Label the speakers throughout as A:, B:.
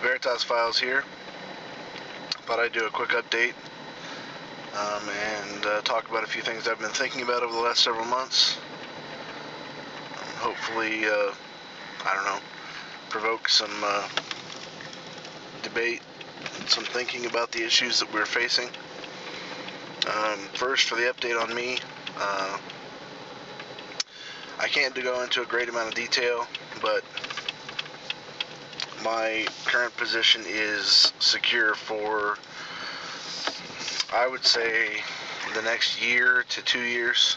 A: Veritas Files here. Thought I'd do a quick update and talk about a few things I've been thinking about over the last several months. Hopefully, provoke some debate and some thinking about the issues that we're facing. First, for the update on me, I can't go into a great amount of detail, but my current position is secure for, I would say, the next year to 2 years,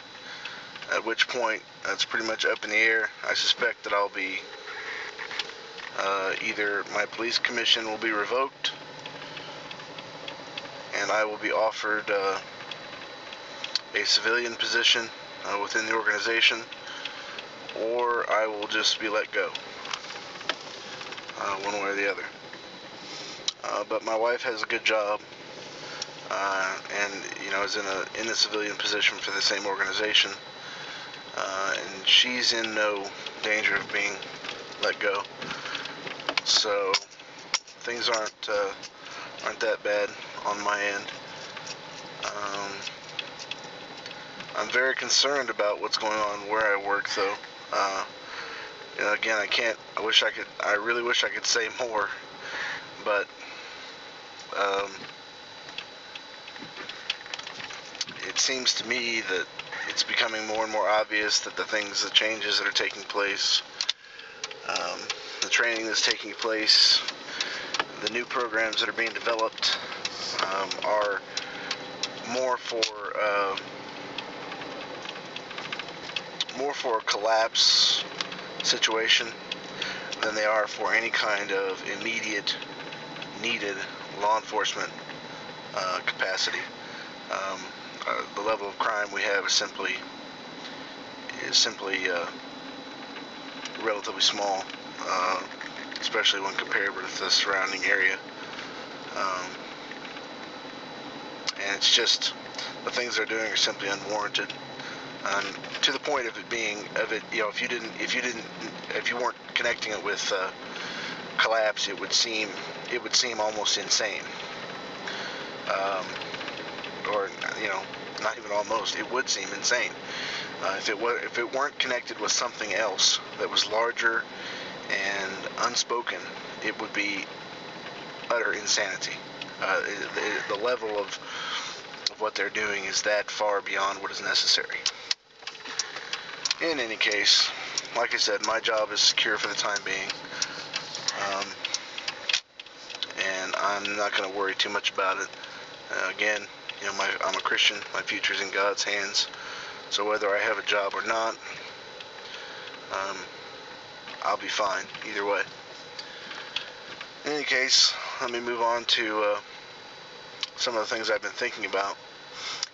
A: at which point that's pretty much up in the air. I suspect that I'll be either my police commission will be revoked and I will be offered a civilian position within the organization, or I will just be let go, one way or the other. But my wife has a good job, and is in a civilian position for the same organization, and she's in no danger of being let go. So things aren't that bad on my end. I'm very concerned about what's going on where I work, though. Again, I really wish I could say more, but it seems to me that it's becoming more and more obvious that the changes that are taking place, the training that's taking place, the new programs that are being developed are more for a collapse situation than they are for any kind of immediate needed law enforcement capacity. The level of crime we have is simply relatively small, especially when compared with the surrounding area. And it's just, the things they're doing are simply unwarranted. To the point of if you weren't connecting it with collapse, it would seem almost insane. Or not even almost. It would seem insane if it weren't connected with something else that was larger and unspoken. It would be utter insanity. The level of what they're doing is that far beyond what is necessary. In any case, like I said, my job is secure for the time being, and I'm not going to worry too much about it. Again, I'm a Christian. My future's in God's hands. So whether I have a job or not, I'll be fine either way. In any case, let me move on to some of the things I've been thinking about.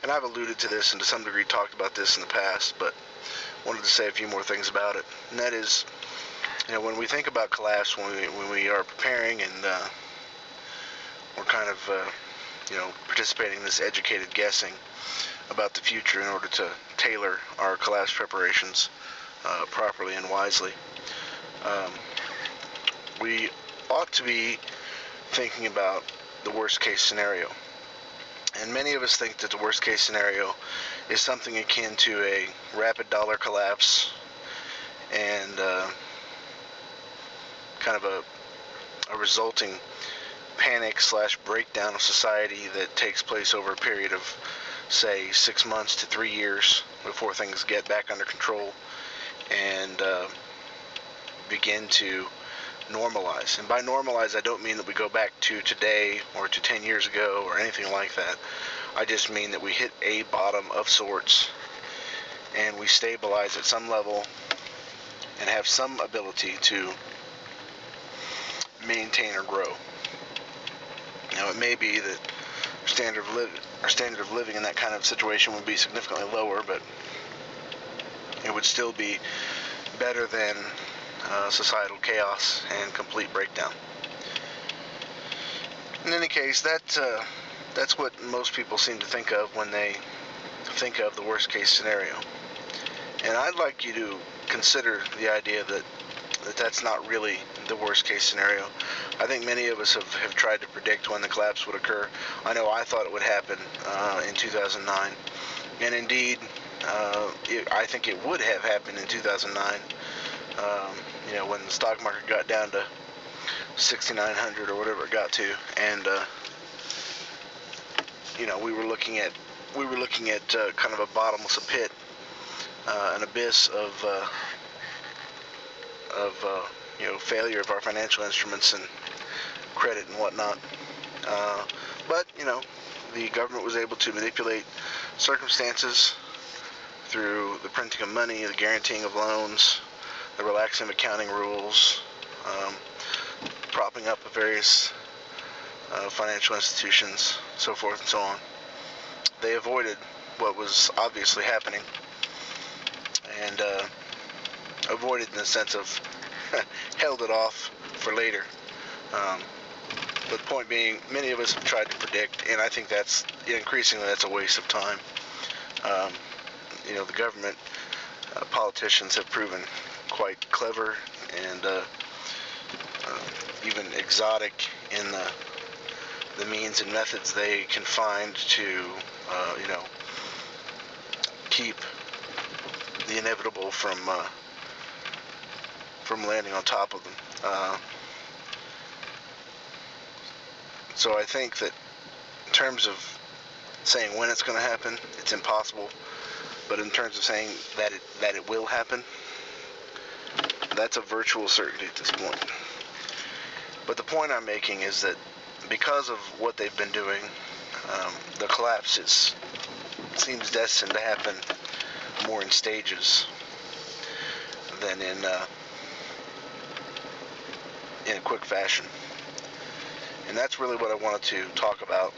A: And I've alluded to this and to some degree talked about this in the past, but wanted to say a few more things about it. And that is, when we think about collapse, when we are preparing and we're kind of participating in this educated guessing about the future in order to tailor our collapse preparations properly and wisely, we ought to be thinking about the worst case scenario. And many of us think that the worst case scenario is something akin to a rapid dollar collapse and kind of a resulting panic/breakdown of society that takes place over a period of, say, 6 months to 3 years before things get back under control and begin to normalize. And by normalize, I don't mean that we go back to today or to 10 years ago or anything like that. I just mean that we hit a bottom of sorts and we stabilize at some level and have some ability to maintain or grow. Now, it may be that our standard of living in that kind of situation would be significantly lower, but it would still be better than societal chaos and complete breakdown. In any case, that's what most people seem to think of when they think of the worst case scenario. And I'd like you to consider the idea that that's not really the worst case scenario. I think many of us have tried to predict when the collapse would occur. I know I thought it would happen in 2009, and indeed, I think it would have happened in 2009. When the stock market got down to 6,900 or whatever it got to, and we were looking at kind of a bottomless pit, an abyss of failure of our financial instruments and credit and whatnot. But the government was able to manipulate circumstances through the printing of money, the guaranteeing of loans, the relaxing of accounting rules, propping up of various financial institutions, so forth and so on. They avoided what was obviously happening, and avoided in the sense of held it off for later. But the point being, many of us have tried to predict, and I think that's a waste of time. The government, politicians have proven quite clever and even exotic in the means and methods they can find to, keep the inevitable from landing on top of them. So I think that in terms of saying when it's going to happen, it's impossible. But in terms of saying that it will happen, that's a virtual certainty at this point. But the point I'm making is that because of what they've been doing, the collapse seems destined to happen more in stages than in a quick fashion. And that's really what I wanted to talk about.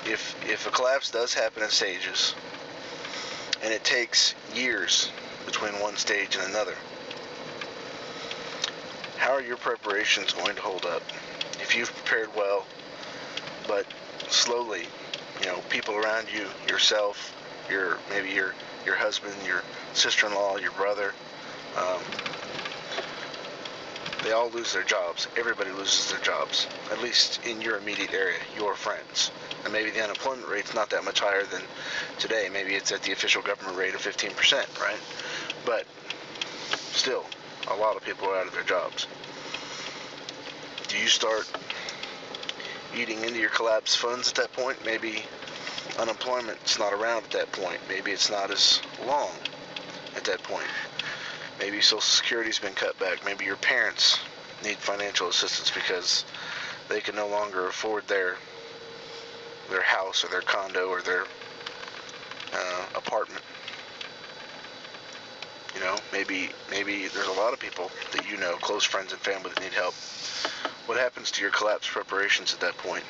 A: If a collapse does happen in stages, and it takes years between one stage and another, how are your preparations going to hold up? If you've prepared well, but slowly, people around you, yourself, maybe your husband, your sister-in-law, your brother, they all lose their jobs. Everybody loses their jobs, at least in your immediate area, your friends. And maybe the unemployment rate's not that much higher than today. Maybe it's at the official government rate of 15%, right? But still, a lot of people are out of their jobs. Do you start eating into your collapse funds at that point? Maybe unemployment's not around at that point. Maybe it's not as long at that point. Maybe Social Security's been cut back. Maybe your parents need financial assistance because they can no longer afford their house or their condo or their apartment. Maybe there's a lot of people that close friends and family that need help. What happens to your collapse preparations at that point?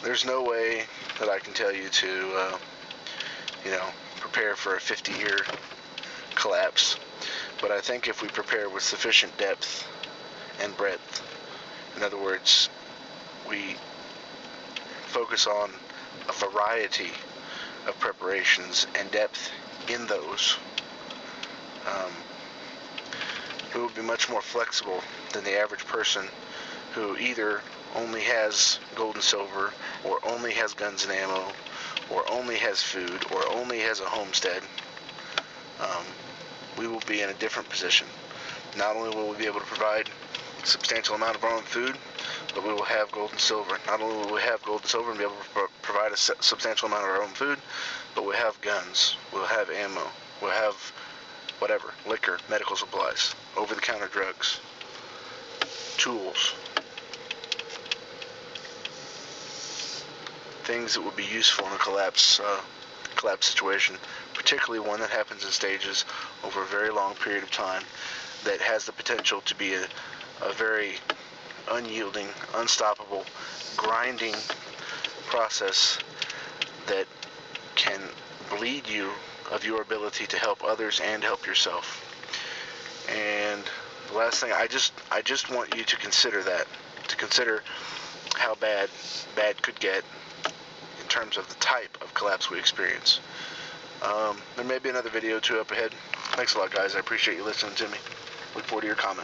A: There's no way that I can tell you to, prepare for a 50-year collapse. But I think if we prepare with sufficient depth and breadth, in other words, we focus on a variety of preparations and depth in those, it will be much more flexible than the average person who either only has gold and silver, or only has guns and ammo, or only has food, or only has a homestead. We will be in a different position. Not only will we be able to provide a substantial amount of our own food, but we will have gold and silver. Not only will we have gold and silver and be able to provide a substantial amount of our own food, but we'll have guns, we'll have ammo, we'll have whatever, liquor, medical supplies, over-the-counter drugs, tools, things that would be useful in a collapse situation, particularly one that happens in stages over a very long period of time, that has the potential to be a very unyielding, unstoppable, grinding process that can bleed you of your ability to help others and help yourself. And the last thing, I just want you to consider that, to consider how bad could get in terms of the type of collapse we experience. There may be another video or two up ahead Thanks a lot, guys. I appreciate you listening to me. Look forward to your comments.